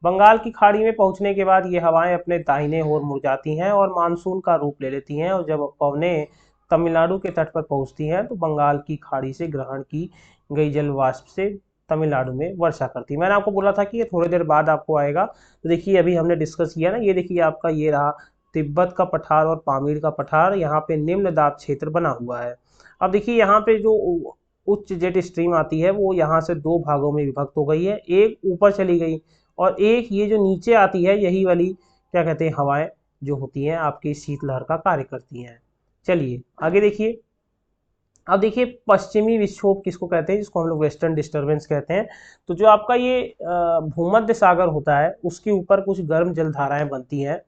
बंगाल की खाड़ी में पहुंचने के बाद ये हवाएं अपने दाहिने ओर मुड़ जाती हैं और मानसून का रूप ले लेती हैं और जब पवनें तमिलनाडु के तट पर पहुंचती हैं तो बंगाल की खाड़ी से ग्रहण की गई जल वाष्प से तमिलनाडु में वर्षा करती है। मैंने आपको बोला था कि ये थोड़ी देर बाद आपको आएगा। तो देखिए अभी हमने डिस्कस किया ना, ये देखिए आपका ये रहा तिब्बत का पठार और पामीर का पठार, यहाँ पे निम्न दाब क्षेत्र बना हुआ है। अब देखिए यहाँ पे जो उच्च जेट स्ट्रीम आती है वो यहाँ से दो भागों में विभक्त हो गई है, एक ऊपर चली गई और एक ये जो नीचे आती है यही वाली क्या कहते हैं हवाएं जो होती हैं आपकी शीतलहर का कार्य करती हैं। चलिए आगे देखिए। अब देखिए पश्चिमी विक्षोभ किसको कहते हैं, जिसको हम लोग वेस्टर्न डिस्टर्बेंस कहते हैं। तो जो आपका ये भूमध्य सागर होता है उसके ऊपर कुछ गर्म जलधाराएं बनती हैं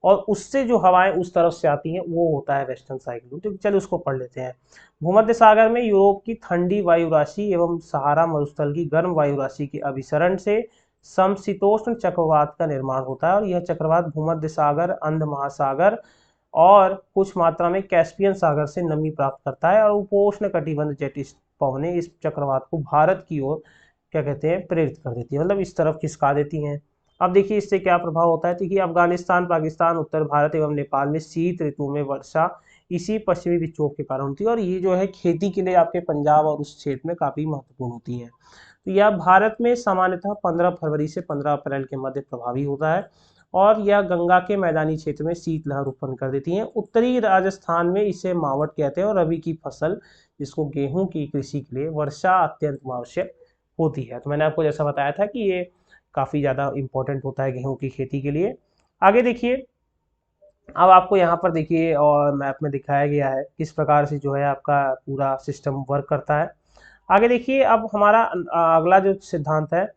और उससे जो हवाएं उस तरफ से आती हैं वो होता है वेस्टर्न साइक्लोन। तो चलिए उसको पढ़ लेते हैं। भूमध्य सागर में यूरोप की ठंडी वायु राशि एवं सहारा मरुस्थल की गर्म वायु राशि के अभिसरण से समशीतोष्ण चक्रवात का निर्माण होता है और यह चक्रवात भूमध्य सागर, अंध महासागर और कुछ मात्रा में कैस्पियन सागर से नमी प्राप्त करता है और उपोष्ण कटिबंध जेट पवनें इस चक्रवात को भारत की ओर क्या कहते हैं प्रेरित कर देती है, मतलब इस तरफ खिसका देती हैं। अब देखिए इससे क्या प्रभाव होता है। देखिए अफगानिस्तान, पाकिस्तान, उत्तर भारत एवं नेपाल में शीत ऋतु में वर्षा इसी पश्चिमी विक्षोभ के कारण होती है और ये जो है खेती के लिए आपके पंजाब और उस क्षेत्र में काफी महत्वपूर्ण होती है। तो यह भारत में सामान्यतः 15 फरवरी से 15 अप्रैल के मध्य प्रभावी होता है और यह गंगा के मैदानी क्षेत्र में शीतलहर उत्पन्न कर देती हैं। उत्तरी राजस्थान में इसे मावट कहते हैं और रबी की फसल जिसको गेहूं की कृषि के लिए वर्षा अत्यंत आवश्यक होती है। तो मैंने आपको जैसा बताया था कि ये काफ़ी ज़्यादा इंपॉर्टेंट होता है गेहूं की खेती के लिए। आगे देखिए, अब आपको यहाँ पर देखिए और मैप में दिखाया गया है किस प्रकार से जो है आपका पूरा सिस्टम वर्क करता है। आगे देखिए, अब हमारा अगला जो सिद्धांत है,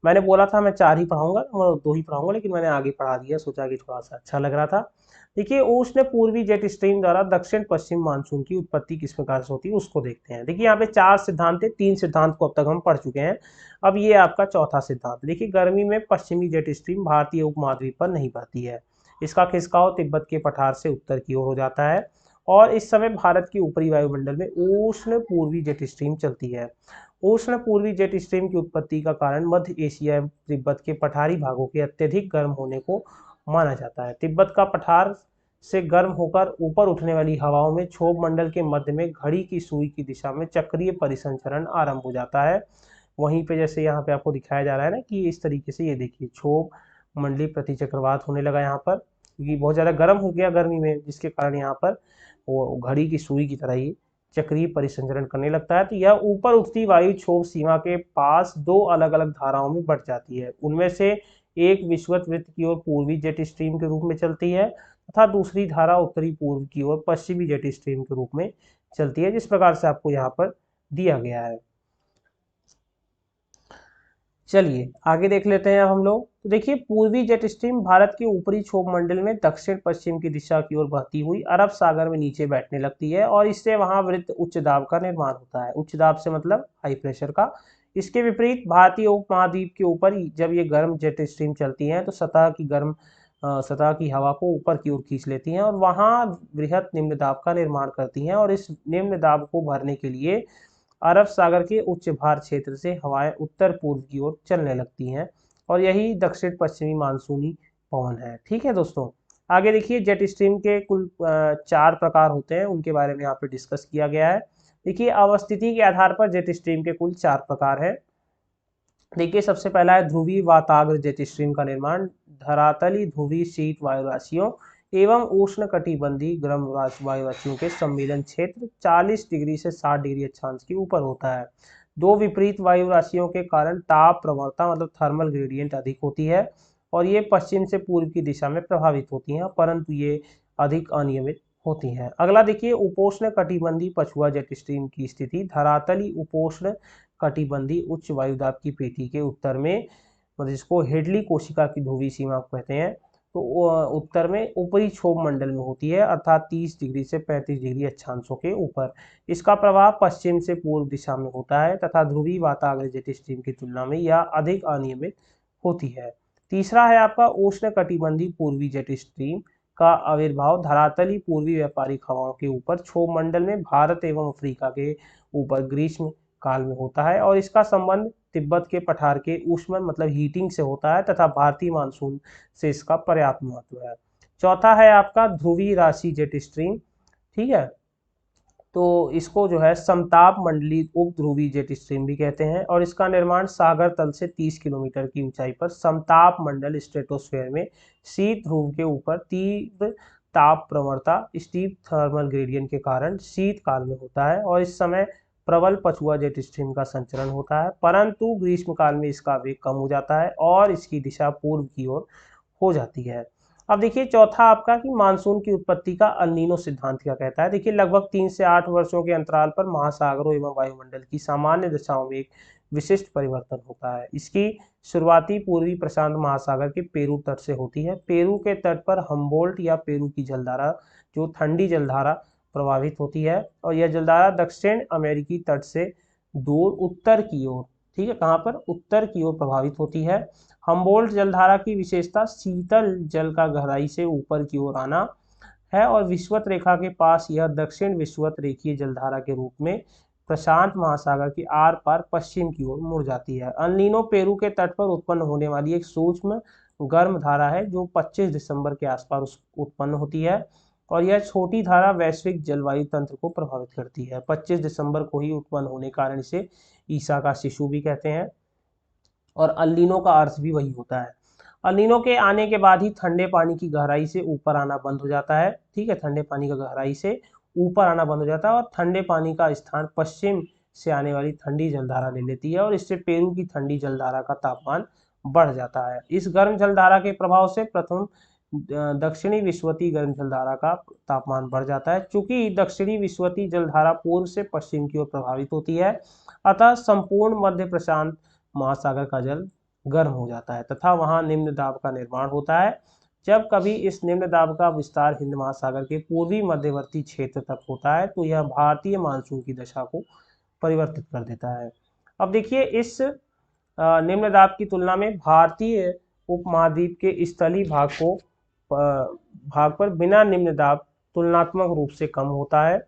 मैंने बोला था मैं 4 ही पढ़ाऊंगा, मैं 2 ही पढ़ाऊंगा, लेकिन मैंने आगे पढ़ा दिया, सोचा कि थोड़ा सा अच्छा लग रहा था। देखिए उष्ण पूर्वी जेट स्ट्रीम द्वारा दक्षिण पश्चिम मानसून की उत्पत्ति किस प्रकार से होती है उसको देखते हैं। देखिए यहाँ पे 4 सिद्धांत है, 3 सिद्धांत को अब तक हम पढ़ चुके हैं, अब ये आपका चौथा सिद्धांत। देखिए गर्मी में पश्चिमी जेट स्ट्रीम भारतीय उपमहाद्वीप पर नहीं बहती है, इसका खिसकाव तिब्बत के पठार से उत्तर की ओर हो जाता है और इस समय भारत की ऊपरी वायुमंडल में उष्ण पूर्वी जेट स्ट्रीम चलती है। उष्ण पूर्वी जेट स्ट्रीम की उत्पत्ति का कारण मध्य एशिया तिब्बत के पठारी भागों के अत्यधिक गर्म होने को माना जाता है। तिब्बत का पठार से गर्म होकर ऊपर उठने वाली हवाओं में क्षोभ मंडल के मध्य में घड़ी की सुई की दिशा में चक्रीय परिसंचरण आरंभ हो जाता है। वहीं पे जैसे यहाँ पे आपको दिखाया जा रहा है ना कि इस तरीके से ये देखिए क्षोभ मंडलीय प्रति चक्रवात होने लगा यहाँ पर, क्योंकि बहुत ज़्यादा गर्म हो गया गर्मी में, जिसके कारण यहाँ पर वो घड़ी की सुई की तरह ही चक्रीय परिसंचरण करने लगता है। तो यह ऊपर उठती वायु क्षोभ सीमा के पास 2 अलग अलग धाराओं में बढ़ जाती है। उनमें से एक विषुवत वृत्त की ओर पूर्वी जेट स्ट्रीम के रूप में चलती है तथा दूसरी धारा उत्तरी पूर्व की ओर पश्चिमी जेट स्ट्रीम के रूप में चलती है, जिस प्रकार से आपको यहाँ पर दिया गया है। चलिए आगे देख लेते हैं अब हम लोग। तो देखिए पूर्वी जेट स्ट्रीम भारत के ऊपरी क्षोभ मंडल में दक्षिण पश्चिम की दिशा की ओर बहती हुई अरब सागर में नीचे बैठने लगती है और इससे वहां वृत्त उच्च दाब का निर्माण होता है। उच्च दाब से मतलब हाई प्रेशर का। इसके विपरीत भारतीय उपमहाद्वीप के ऊपर जब ये गर्म जेट स्ट्रीम चलती हैं तो सतह की हवा को ऊपर की ओर खींच लेती हैं और वहां बृहत निम्न दाब का निर्माण करती हैं और इस निम्न दाब को भरने के लिए अरब सागर के उच्च भार क्षेत्र से हवाएं उत्तर पूर्व की ओर चलने लगती हैं और यही दक्षिण पश्चिमी मानसूनी पवन है। ठीक है दोस्तों, आगे देखिए जेट स्ट्रीम के कुल 4 प्रकार होते हैं, उनके बारे में यहाँ पे डिस्कस किया गया है। देखिए अवस्थिति के आधार पर जेट स्ट्रीम के कुल 4 प्रकार हैं। देखिए सबसे पहला है ध्रुवीय वाताग्र जेट स्ट्रीम का निर्माण धरातली ध्रुवीय शीत वायु राशियों एवं उष्ण कटिबंधीय गर्म वायु राशियों के सम्मेलन क्षेत्र 40 डिग्री से 60 डिग्री अक्षांश के ऊपर होता है। दो विपरीत वायु राशियों के कारण ताप प्रवणता मतलब थर्मल ग्रेडियंट अधिक होती है और ये पश्चिम से पूर्व की दिशा में प्रभावित होती हैं, परंतु ये अधिक अनियमित होती हैं। अगला देखिए उपोष्ण कटिबंधीय पछुआ जेट स्ट्रीम की स्थिति धरातली उपोष्ण कटिबंधीय उच्च वायुदाब की पेटी के उत्तर में, मतलब जिसको हेडली कोशिका की ध्रुवीय सीमा कहते हैं, तो उत्तर में ऊपरी क्षोभ मंडल में होती है, अर्थात 30 डिग्री से 35 डिग्री अक्षांशों के ऊपर। इसका प्रभाव पश्चिम से पूर्व दिशा में होता है तथा ध्रुवीय वाताग्र जेट स्ट्रीम की तुलना में यह अधिक अनियमित होती है। तीसरा है आपका उष्ण कटिबंधीय पूर्वी जेट स्ट्रीम का आविर्भाव धरातली पूर्वी व्यापारिक हवाओं के ऊपर क्षोभ मंडल में भारत एवं अफ्रीका के ऊपर ग्रीष्म काल में होता है और इसका संबंध तिब्बत के पठार के ऊष्मन मतलब हीटिंग से होता है तथा भारतीय मानसून से इसका पर्याप्त महत्व है। चौथा है आपका ध्रुवीय राशि जेट स्ट्रीम। ठीक है, तो इसको जो है समताप मंडली उपध्रुवी जेट स्ट्रीम भी कहते हैं और इसका निर्माण सागर तल से 30 किलोमीटर की ऊंचाई पर समताप मंडल स्ट्रेटोस्फेयर में शीत ध्रुव के ऊपर तीव्र ताप प्रवणता स्टीप थर्मल ग्रेडियंट के कारण शीत काल में होता है और इस समय प्रबल पछुआ जेट स्ट्रीम का संचरण होता है, परंतु ग्रीष्म काल में इसका वेग कम हो जाता है और इसकी दिशा पूर्व की ओर हो जाती है। अब देखिए चौथा आपका कि मानसून की उत्पत्ति का अल नीनो सिद्धांत क्या कहता है। देखिए लगभग 3 से 8 वर्षों के अंतराल पर महासागरों एवं वायुमंडल की सामान्य दशाओं में एक विशिष्ट परिवर्तन होता है। इसकी शुरुआती पूर्वी प्रशांत महासागर के पेरू तट से होती है। पेरू के तट पर हम्बोल्ट या पेरू की जलधारा जो ठंडी जलधारा प्रभावित होती है और यह जलधारा दक्षिण अमेरिकी तट से दूर उत्तर की ओर, ठीक है, कहाँ पर उत्तर की ओर प्रभावित होती है। हम्बोल्ट जलधारा की विशेषता शीतल जल का गहराई से ऊपर की ओर आना है और विषुवत रेखा के पास यह दक्षिण विषुवत रेखीय जलधारा के रूप में प्रशांत महासागर की आर पार पश्चिम की ओर मुड़ जाती है। अल नीनो पेरू के तट पर उत्पन्न होने वाली एक सूक्ष्म गर्म धारा है जो 25 दिसंबर के आसपास उत्पन्न होती है और यह छोटी धारा वैश्विक जलवायु तंत्र को प्रभावित करती है। 25 दिसंबर को ही उत्पन्न होने कारण इसे ईसा का शिशु भी कहते हैं और अल नीनो का अर्थ भी वही होता है। अल नीनो के आने के बाद ही ठंडे पानी की गहराई से ऊपर आना बंद हो जाता है। ठीक है, ठंडे पानी का गहराई से ऊपर आना बंद हो जाता है और ठंडे पानी का स्थान पश्चिम से आने वाली ठंडी जलधारा ले लेती है और इससे पेरू की ठंडी जलधारा का तापमान बढ़ जाता है। इस गर्म जलधारा के प्रभाव से प्रथम दक्षिणी विषुवती गर्म जलधारा का तापमान बढ़ जाता है। चूंकि दक्षिणी विषुवती जलधारा पूर्व से पश्चिम की ओर प्रभावित होती है, अतः संपूर्ण मध्य प्रशांत महासागर का जल गर्म हो जाता है तथा वहां निम्न दाब का निर्माण होता है। जब कभी इस निम्न दाब का विस्तार हिंद महासागर के पूर्वी मध्यवर्ती क्षेत्र तक होता है तो यह भारतीय मानसून की दशा को परिवर्तित कर देता है। अब देखिए इस निम्न दाब की तुलना में भारतीय उपमहाद्वीप के स्थलीय भाग पर बिना निम्न दाब तुलनात्मक रूप से कम होता है।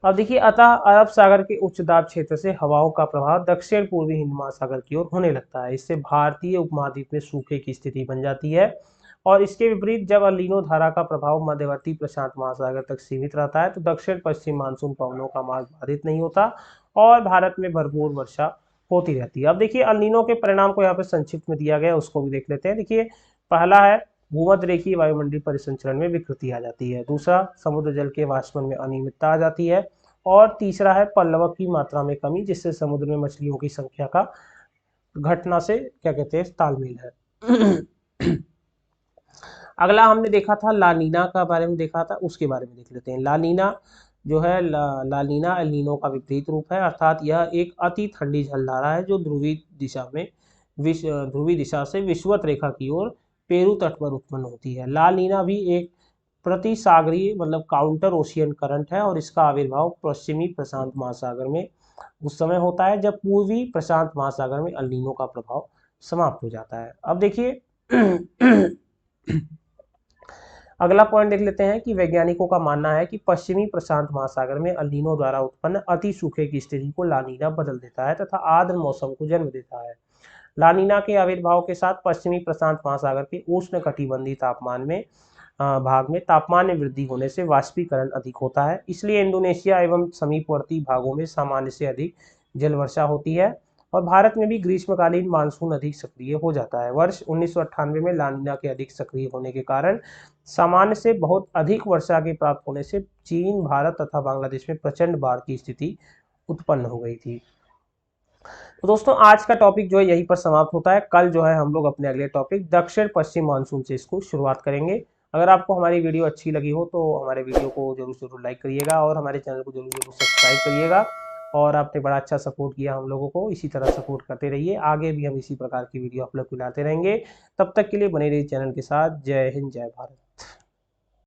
अब देखिए अतः अरब सागर के उच्च दाब क्षेत्र से हवाओं का प्रभाव दक्षिण पूर्वी हिंद महासागर की ओर होने लगता है। इससे भारतीय उपमहाद्वीप में सूखे की स्थिति बन जाती है और इसके विपरीत जब अल नीनो धारा का प्रभाव मध्यवर्ती प्रशांत महासागर तक सीमित रहता है तो दक्षिण पश्चिम मानसून पवनों का मार्ग बाधित नहीं होता और भारत में भरपूर वर्षा होती रहती है। अब देखिए अल नीनो के परिणाम को यहाँ पे संक्षिप्त में दिया गया है, उसको भी देख लेते हैं। देखिए पहला है भूमध्य रेखीय वायुमंडलीय परिसंचरण में विकृति आ जाती है। दूसरा समुद्र जल के वाष्पन में अनियमितता आ जाती है और तीसरा है पल्लवक की मात्रा में कमी जिससे समुद्र में मछलियों की संख्या का घटना से क्या कहते हैं तालमेल है। अगला हमने देखा था ला नीना का बारे में देखा था, उसके बारे में देख लेते हैं। ला नीना जो है ला नीना एल नीनो का विपरीत रूप है, अर्थात यह एक अति ठंडी जलधारा है जो ध्रुवीय दिशा से विषुवत रेखा की ओर पेरू तट पर उत्पन्न होती है। ला नीना भी एक प्रतिसागरीय मतलब काउंटर ओशियन करंट है और इसका आविर्भाव पश्चिमी प्रशांत महासागर में उस समय होता है जब पूर्वी प्रशांत महासागर में एल नीनो का प्रभाव समाप्त हो जाता है। अब देखिए अगला पॉइंट देख लेते हैं कि वैज्ञानिकों का मानना है कि पश्चिमी प्रशांत महासागर में एल नीनो द्वारा उत्पन्न अति सूखे की स्थिति को ला नीना बदल देता है तथा आर्द्र मौसम को जन्म देता है। ला नीना के आविर्भाव के साथ पश्चिमी प्रशांत महासागर के उष्णकटिबंधीय भाग में तापमान में वृद्धि होने से वाष्पीकरण अधिक होता है, इसलिए इंडोनेशिया एवं समीपवर्ती भागों में सामान्य से अधिक जल वर्षा होती है और भारत में भी ग्रीष्मकालीन मानसून अधिक सक्रिय हो जाता है। वर्ष 1998 में ला नीना के अधिक सक्रिय होने के कारण सामान्य से बहुत अधिक वर्षा के प्राप्त होने से चीन, भारत तथा बांग्लादेश में प्रचंड बाढ़ की स्थिति उत्पन्न हो गई थी। तो दोस्तों आज का टॉपिक जो है यहीं पर समाप्त होता है। कल जो है हम लोग अपने अगले टॉपिक दक्षिण पश्चिम मानसून से इसको शुरुआत करेंगे। अगर आपको हमारी वीडियो अच्छी लगी हो तो हमारे वीडियो को जरूर लाइक करिएगा और हमारे चैनल को जरूर सब्सक्राइब करिएगा। और आपने बड़ा अच्छा सपोर्ट किया हम लोगों को, इसी तरह सपोर्ट करते रहिए, आगे भी हम इसी प्रकार की वीडियो आप लोग को लाते रहेंगे। तब तक के लिए बने रहिए चैनल के साथ। जय हिंद, जय भारत।